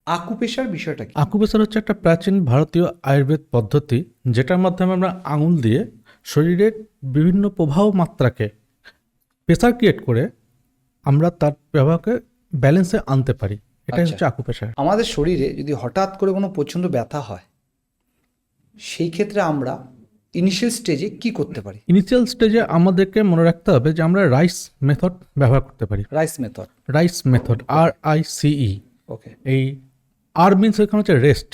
আকুপেশার বিষয়টা কি? আকুপ্রেশার হচ্ছে একটা প্রাচীন ভারতীয় আয়ুর্বেদ পদ্ধতি, যেটার মাধ্যমে আমরা আঙুল দিয়ে শরীরের বিভিন্ন প্রবাহ মাত্রাকে প্রেসার ক্রিয়েট করে আমরা তার প্রবাহকে ব্যালেন্সে আনতে পারি। এটাই আচ্ছা, হচ্ছে আকুপ্রেশার। আমাদের শরীরে যদি হঠাৎ করে কোনো প্রচণ্ড ব্যথা হয়, সেই ক্ষেত্রে আমরা ইনিশিয়াল স্টেজে কি করতে পারি? ইনিশিয়াল স্টেজে আমাদেরকে মনে রাখতে হবে যে আমরা রাইস মেথড ব্যবহার করতে পারি। Rice method. Rice method, RICE। ওকে। এই আর মিনস এখানে হচ্ছে রেস্ট।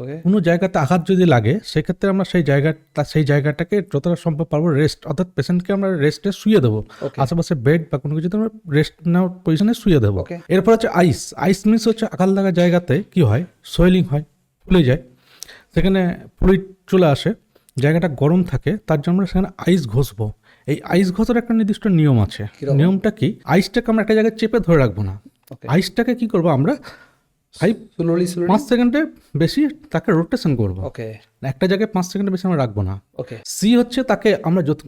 ওকে। কোনো জায়গাতে আঘাত যদি লাগে সেক্ষেত্রে আমরা সেই জায়গাটাকে যতটা সম্ভব পারবো রেস্ট, অর্থাৎ পেশেন্টকে আমরা রেস্টে শুয়ে দেবো। ওকে। আশেপাশে বেড বা কোনো কিছুতে আমরা রেস্ট নেওয়ার পজিশনে শুয়ে দেবো। ওকে। এরপর হচ্ছে আইস। আইস মিনস হচ্ছে আঘাত লাগা জায়গাতে কি হয়, সোয়েলিং হয়, ফুলে যায়, সেখানে ফ্লুইড চলে আসে, জায়গাটা গরম থাকে, তার জন্য আমরা সেখানে আইস ঘষবো। এই আইস ঘষার একটা নির্দিষ্ট নিয়ম আছে। কিরকম? নিয়মটা কি, আইসটাকে আমরা একটা জায়গায় চেপে ধরে রাখবো না। ওকে। আইসটাকে কি করবো আমরা 5 সেকেন্ডে বেশি তাকে রোটেশন করবো। ওকে। একটা জায়গায় 5 সেকেন্ডে বেশি আমরা রাখবো না। ওকে। সি হচ্ছে তাকে আমরা যত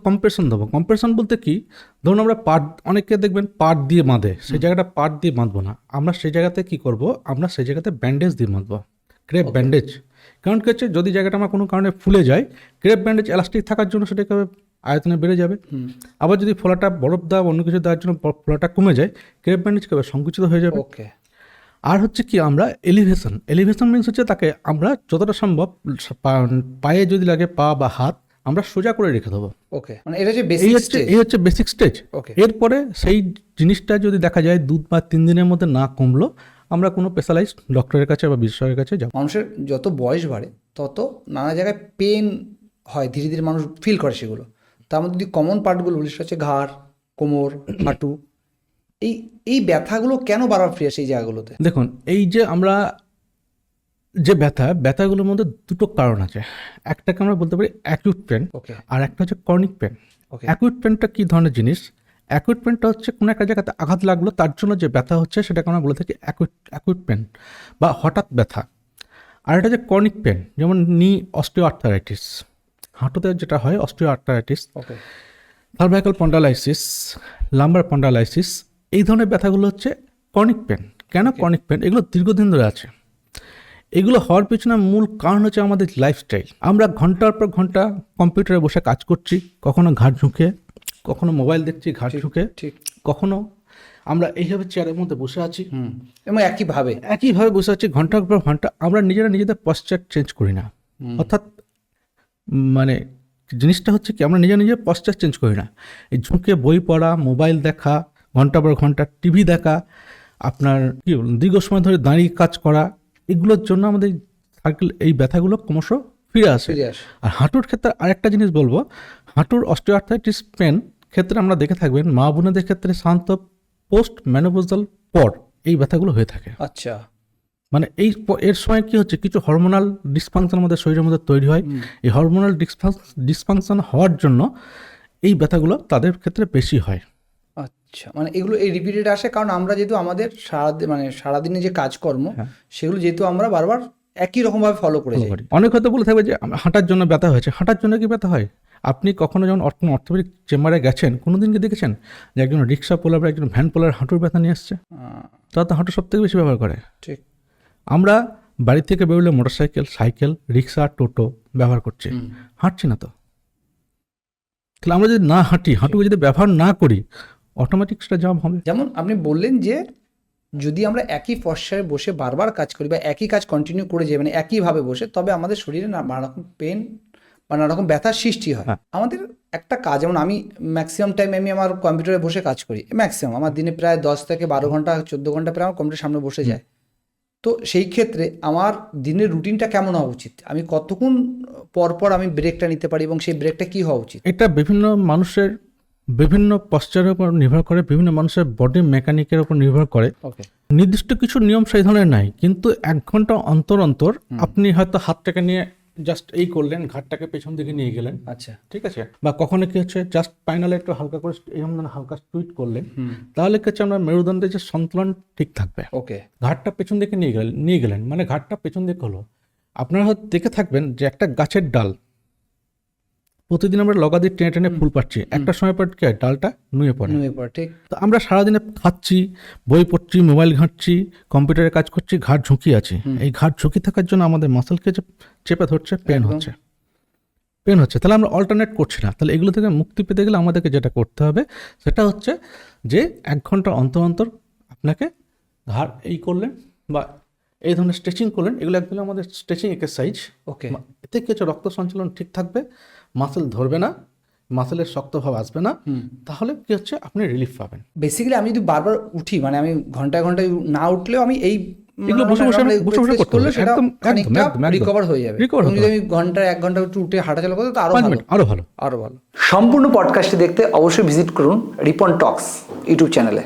কম্প্রেশন দেবো। কম্প্রেশন বলতে কি, ধরুন আমরা অনেকে দেখবেন পাট দিয়ে বাঁধে, সেই জায়গাটা পাট দিয়ে বাঁধবো না, আমরা সেই জায়গাতে কি করব, আমরা সেই জায়গাতে ব্যান্ডেজ দিয়ে বাঁধবো, ক্রেপ ব্যান্ডেজ। কারণ কি হচ্ছে, যদি জায়গাটা আমার কোনো কারণে ফুলে যায়, ক্রেপ ব্যান্ডেজ এলাস্টিক থাকার জন্য সেটাকে আয়তনে বেড়ে যাবে। আবার যদি ফোলাটা বরফ দেওয়া অন্য কিছু দেওয়ার জন্য ফোলাটা কমে যায়, ক্রেপ ব্যান্ডেজ কবে সংকুচিত হয়ে যাবে। ওকে। আর হচ্ছে কি, আমরা এলিভেশন মিনস হচ্ছে তাকে আমরা যতটা সম্ভব পায়ে যদি লাগে পা বা হাত, আমরা সোজা করে রেখে দেবো। ওকে, মানে এটা যে বেসিক স্টেজ। এই হচ্ছে বেসিক স্টেজ। ওকে। এরপরে সেই জিনিসটা যদি দেখা যায় 2 বা 3 দিনের মধ্যে না কমলো, আমরা কোনো স্পেশালাইজড ডক্টরের কাছে বা বিশেষজ্ঞের কাছে যাবো। মানুষের যত বয়স বাড়ে তত নানা জায়গায় পেন হয়, ধীরে ধীরে মানুষ ফিল করে সেগুলো। তার মধ্যে যদি কমন পার্টগুলো বলি, সেটা হচ্ছে ঘাড়, কোমর, হাঁটু। এই এই ব্যথাগুলো কেন বারবার ফিরে আসে এই জায়গাগুলোতে? দেখুন, এই যে আমরা যে ব্যথাগুলোর মধ্যে দুটো কারণ আছে। একটাকে আমরা বলতে পারি অ্যাকিউট পেন, ওকে। আর একটা হচ্ছে ক্রনিক পেন। ওকে। অ্যাকিউট পেনটা কী ধরনের জিনিস? অ্যাকিউট পেনটা হচ্ছে কোনো একটা জায়গাতে আঘাত লাগলো, তার জন্য যে ব্যথা হচ্ছে সেটাকে আমরা বলে থাকি অ্যাকিউট পেন বা হঠাৎ ব্যথা। আর এটা যে ক্রনিক পেন, যেমন নি অস্টিওআর্থারাইটিস, হাঁটুতে যেটা হয় অস্টিওআর্থারাইটিস, ওকে। সার্ভাইকাল স্পন্ডালাইসিস, লাম্বার স্পন্ডালাইসিস, এই ধরনের ব্যথাগুলো হচ্ছে ক্রনিক পেন। কেন ক্রনিক পেন? এগুলো দীর্ঘদিন ধরে আছে। এগুলো হওয়ার পিছনে মূল কারণ হচ্ছে আমাদের লাইফস্টাইল। আমরা ঘন্টার পর ঘন্টা কম্পিউটারে বসে কাজ করছি, কখনো ঘাড় ঝুঁকে, কখনো মোবাইল দেখছি ঘাড় ঝুঁকে, ঠিক। কখনো আমরা এইভাবে চেয়ারের মধ্যে বসে আছি, এবং একইভাবে বসে আছি ঘন্টার পর ঘন্টা। আমরা নিজেদের পশ্চার চেঞ্জ করি না। অর্থাৎ মানে জিনিসটা হচ্ছে কি, আমরা নিজের পশ্চার চেঞ্জ করি না। এই ঝুঁকে বই পড়া, মোবাইল দেখা, ঘন্টা পর ঘন্টা টিভি দেখা, আপনার কি দীর্ঘ সময় ধরে দাঁড়িয়ে কাজ করা, এগুলোর জন্য আমাদের সার্কেল এই ব্যথাগুলো ক্রমশ ফিরে আসে। আর হাঁটুর ক্ষেত্রে আরেকটা জিনিস বলবো, হাঁটুর অস্টিওআর্থাইটিস পেন ক্ষেত্রে আমরা দেখে থাকবেন মা বোনেদের ক্ষেত্রে সাধারণত পোস্ট ম্যানোপজাল পর এই ব্যথাগুলো হয়ে থাকে। আচ্ছা। মানে এর সময় কি হচ্ছে, কিছু হরমোনাল ডিসফাংশন আমাদের শরীরের মধ্যে তৈরি হয়। এই হরমোনাল ডিসফাংশন হওয়ার জন্য এই ব্যথাগুলো তাদের ক্ষেত্রে বেশি হয়। আচ্ছা, মানে এগুলো এই রিপিটেড আসে কারণ আমরা যেহেতু আমাদের সারাদিনে যে কাজকর্ম, সেগুলো যেহেতু আমরা বারবার একই রকমভাবে ফলো করে যাই। অনেক হয়তো বলে থাকবে যে হাঁটার জন্য ব্যথা হয়েছে। হাঁটার জন্য কি ব্যথা হয়? আপনি কখনো যখন অর্থোপেডিক চেম্বারে গেছেন, কোনোদিন কি দেখেছেন যে একজন রিক্সা পোলার বা একজন ভ্যান পোলার হাঁটুর ব্যথা নিয়ে আসছে? তারা তো হাঁটু সব থেকে বেশি ব্যবহার করে। ঠিক। আমরা বাড়ি থেকে বেরোলে মোটরসাইকেল, সাইকেল, রিক্সা, টোটো ব্যবহার করছি, হাঁটছি না তো। তাহলে আমরা যদি না হাঁটি, হাঁটুকে যদি ব্যবহার না করি, অটোমেটিক সেটা জাম হবে। যেমন আপনি বললেন যে যদি আমরা একই পশ্চারে বসে বারবার কাজ করি বা একই কাজ কন্টিনিউ করে যাই, মানে একইভাবে বসে, তবে আমাদের শরীরে নানা রকম পেন বা নানা রকম ব্যথার সৃষ্টি হয়। আমাদের একটা কাজ, যেমন আমি ম্যাক্সিমাম টাইম আমি আমার কম্পিউটারে বসে কাজ করি, ম্যাক্সিমাম আমার দিনে প্রায় 10 থেকে 12 ঘন্টা 14 ঘন্টা প্রায় আমার কম্পিউটারের সামনে বসে যায়। তো সেই ক্ষেত্রে আমার দিনের রুটিনটা কেমন হওয়া উচিত? আমি কতক্ষণ পর আমি ব্রেকটা নিতে পারি এবং সেই ব্রেকটা কী হওয়া উচিত? এটা বিভিন্ন মানুষের বিভিন্ন পশ্চারের উপর নির্ভর করে, বিভিন্ন মানুষের বডি মেকানিকের উপর নির্ভর করে। ওকে। নির্দিষ্ট কিছু নিয়ম সেই ধরনের নাই, কিন্তু 1 ঘন্টা অন্তর অন্তর আপনি হয়তো হাতটাকে নিয়ে জাস্ট এই করলেন, ঘাটটাকে পেছন দিকে নিয়ে গেলেন। আচ্ছা। ঠিক আছে? বা কখনো কি হচ্ছে, জাস্ট স্পাইনালে একটু হালকা করে এরকম হালকা টুইট করলেন, তাহলে কি হচ্ছে আমরা মেরুদণ্ডের যে সন্তুলন ঠিক থাকবে। ওকে। ঘাটটা পেছন দিকে নিয়ে গেলেন মানে ঘাটটা পেছন দিকে হলো। আপনারা হয়তো দেখে থাকবেন যে একটা গাছের ডাল প্রতিদিন আমরা লগা দিয়ে টেনে টেনে ফুল পাচ্ছি, একটা সময় পর কি হয়, ডালটা নুয়ে পড়ে। ঠিক। তো আমরা সারাদিনে খাচ্ছি, বই পড়ছি, মোবাইল ঘাঁটছি, কম্পিউটারে কাজ করছি, ঘাট ঝুঁকি আছে। এই ঘাট ঝুঁকি থাকার জন্য আমাদের মাসেলকে চেপে ধরছে, পেন হচ্ছে। তাহলে আমরা অল্টারনেট করছি না। তাহলে এগুলো থেকে মুক্তি পেতে গেলে আমাদেরকে যেটা করতে হবে সেটা হচ্ছে যে 1 ঘন্টা অন্তর অন্তর আপনাকে ঘাড় এই করলেন বা এই ধরনের স্ট্রেচিং করলেন, এগুলো একদম আমাদের স্ট্রেচিং এক্সারসাইজ। ওকে। এতে কিছু রক্ত সঞ্চালন ঠিক থাকবে, মাসেল ধরবে না, মাসেলের শক্তভাব আসবে না, তাহলে কি হচ্ছে আপনি রিলিফ পাবেন। বেসিক্যালি আমি যদি বারবার উঠি, মানে আমি ঘন্টায় ঘন্টায় না উঠলেও আমি এই এগুলো বসে বসে করতে করলে হবে, সেটা একদম খানিকটা একদম রিকভার হয়ে যাবে। recover এবং হতে যদি আমি ঘন্টায় 1 ঘন্টা উঠে হাঁটাচলা করতে, তো আরো ভালো। আরো ভালো। সম্পূর্ণ পডকাস্টটি দেখতে অবশ্যই ভিজিট করুন রিপন টক্স ইউটিউব চ্যানেলে।